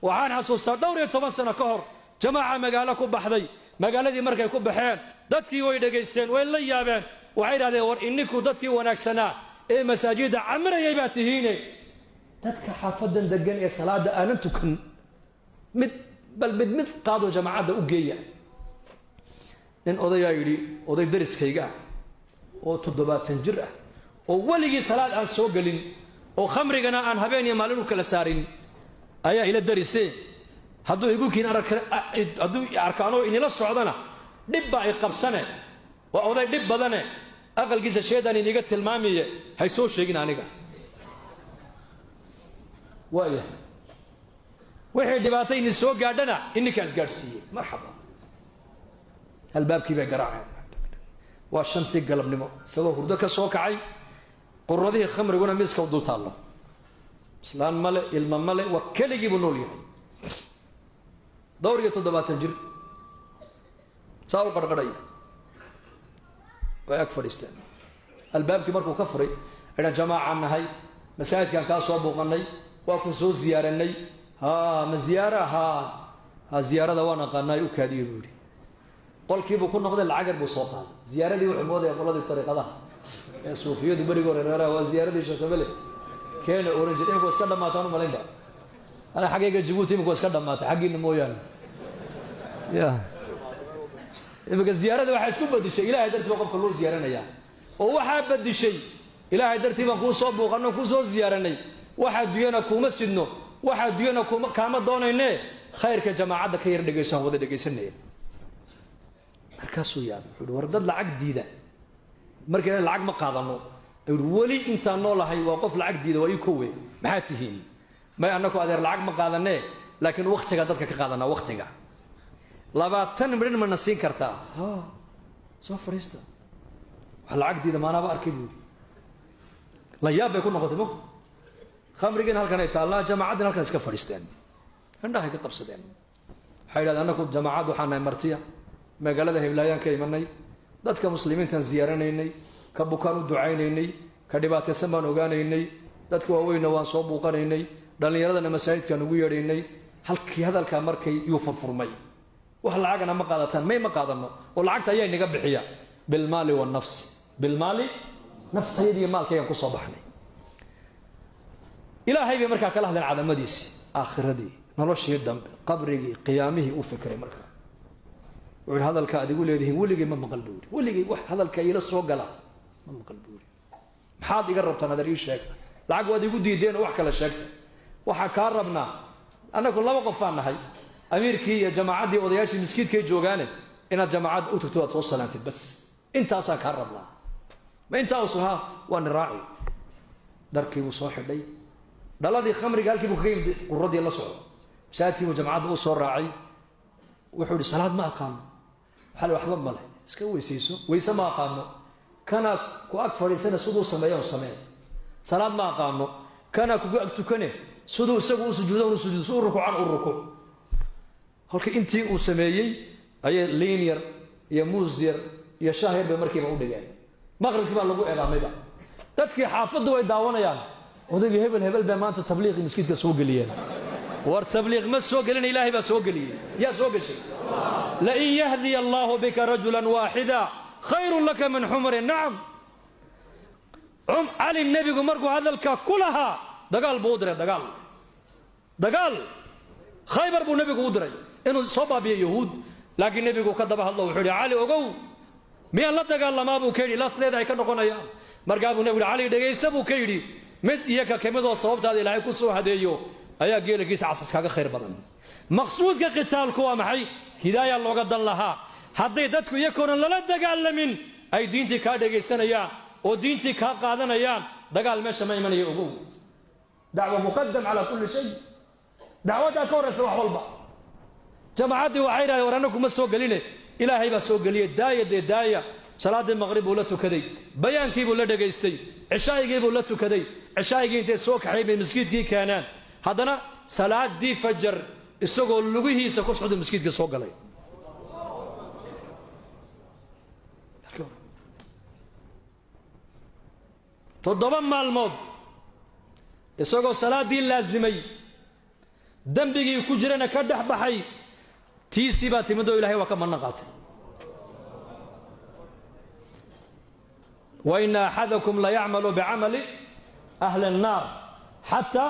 waxaan xasuustaa dhowr iyo 10 sano ka hor jamaaca magaalo ku baxday magaaladii markay ku baxeen dadkii way dhageysteen way la yaabeen waxay yiraahdeen war ininku dadkii wanaagsanaa ee masaajida camirayay baa tihiin dadka xaafadan degan ee salaada aanan tukan mid qaado jamaacada u geeya in odayaa yiri oday dariskayga oo 70 jir ah oo waligii salaad aan soo galin oo khamrigana aan habeen iyo maalin u kala saarin ayaa ila darisay hadduu igu kiin arkaano inila socdana dhib baa ay qabsane waa oday dhib badane aqalkiisa sheedan iniga tilmaamiye hay soo sheegin aniga waaya wixii dhibaatay in soo gaadhana inkaas gaarsiiyay marxaba albaabkii bay garaaceen waa shantii galabnimo sabab hurdo ka soo kacay qurradii khamriguna miiska u dul taalo islaan male ilma male waa keligii buu nool yahay دور يتضبط الجر صار قرقرية ويكفر إسلام الباب كبركو كفري أنا جماعة عنا هاي مساجد كان كاسو أبو غني وأكو سو زيارة ني مزيارة ها زيارة دوانا قناي وكادي يقولي قل كيف كنا ناخذ العقد بصوتها زيارة دي وحمود يا قولي الطريقة ده صوفية دي بري قول أنا وزيارة دي شكله كان أورنج إيه بس كذا ما تانو مالين بقى أنا حقيقة جيبوتي مكوس كذا ما تحقين مويان يا يبقى الزيارة ده واحد يسكب بدي شيء إلهي درت وقف كله زيارة نيا وواحد بدي شيء إلهي درت ما كوس صوب وقنا كوس زيارة نيا واحد ديانا كوما سنو واحد ديانا كوما كام دونا إنه خير كجماعة ده خير دقيسان وده دقيسان نيا مركزو يا ورد العقد دي ده مركز العقد ما قاضنه الولي إنسان الله هي وقف العقد دي ده ويكوي محاتهين ما أنكوا هذا العقد ما قاضناه لكن وقتك هذا كقاضنا وقتك لبعتن مرين من نسين كرتا سوف فريستا العقد دي ده ما أنا بأركبه لا ياب يكون نقطة مقت خمرين هل كان يتعلى جماعتنا هل كان يسكف فريستان عندها هيك طبسدين حيل أنكوا جماعات وحنا مرتيا ما قال له بلايان كيمني ضدك مسلمين تنزيرنيني كبكانوا دعينيني كدبات يسمى نوغانيني ضدك وين وان صوب وقريني dhalinyarada masaajid kan ugu yeedhinay halkii hadalka markay uu furfurmay wax lacagna ma qaadataan ma qaadano oo lacagta ayay naga bixiya bil maali wa nafsi bil maali naftaydi maalkayga ku soo baxnay ilaahay bay markaa kala hadlaan cadamadiisi aakhiradi noloshii dambe qabrigi qiyaamihi uu fikray markaa oo hadalka adigu leedihiin waligii ma maqal buuri waligii wax hadalka ila soo gala ma maqal buuri maxaad iga rabtaan hadal ii sheeg lacag waad igu diideen wax kala sheegtay waxa ka rabnaa anagu laba qof aan nahay amiirkii iyo jamaacadii odayaashii miskiidkay joogaane inaad jamaacad u tagto aad soo salaantid bas intaas aan ka rabnaa ma inta usuha waan raaci darkii uu soo xidhay dhaladii khamriga halkii uu ka yimid qurradii la socdo shaadkii uu jamaacada u soo raacay wuxuu salaad ma aqaan waxa waxba ma leh iska weysayso weysa ma aqaano kana ku ag fariisana sidoo sameeyo salaad ma aqaano kana ku ag tukane sidoo isagu u sujuudo rukuucan u rukuuc halka intii uu sameeyay ay linear iyo muusir iyo shaahir bay markiiba u dhigeen maqribkii baa lagu eedaamayba dadkii xaafadu way daawanayaan odayga hebel baa maanta tabliiq miskiidka soo galiyeen war tabliiq ma soo galin ilaahay baa soo galiyay yaa soo gashay la in yahdi allah bika rajulan wahida khayrun laka min humri na'am علي النبي مرقو هذا كلها دقال بودرة دقال خيبر بو نبي بودرة إنه صبا بيه يهود لكن النبي كذبها الله وحده علي وقو مين لا دقال لما أبو كيري لا سنيد هيك نقول يا مرقا أبو نبي علي دقي سبو كيري مد يك كمد وصوبت هذه لا يكون سو هديو أيا جيل كيس عساس كذا خير بدن مقصود كقتال كوا معي هداية الله قد الله حديدتك يكون لا دقال لمن أي دينتي كادقي سنة يا ودينتي كقادنا يا دقال مش ما يمني أبوه دعوة مقدم على كل شيء دعوة كورس وحولبا جماعتي وعيرة ورانكم السوق قليلة إلهي بسوق قليلة داية صلاة المغرب ولا تكدي بيان كيف ولا دقيستي عشاء كيف ولا تكدي عشاء كيف تسوق حبيب المسجد كي كانان هذانا صلاة دي فجر السوق اللقيه سكوش عند المسجد كسوق قليل تضمن مع الموت يسوق صلاة دي لازمي dambigii ku jirana ka dhex baxay tiisii baa timid oo ilaahay waa ka manna qaatay wa inna ahadakum la ya'malu bi'amali ahli an-nar hatta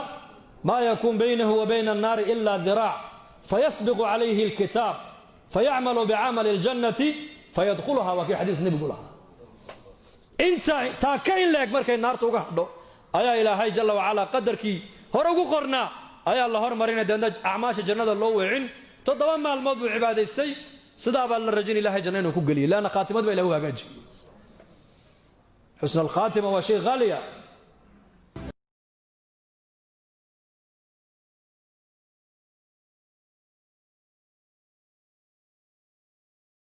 ma yakun baynahu wa bayna an-nar illa dhira' fayasbiqu alayhi al-kitab fay'amalu bi'amali al-jannati fayadkhulaha wa fi hadith nabi qala inta taakayn leeg markay naarta uga hadho ayaa ilaahay jalla wa ala qadarkii hore ugu qorna ayaa la hormarinay danda acmaasha jannada loo weecin toddoba maalmood buu cibaadaystay sidaa baa la rajin ilaahay jannada inuu ku geliyo laana khaatimad baa ilaahay hagaaji xusn al-khaatima waa shay ghaaliya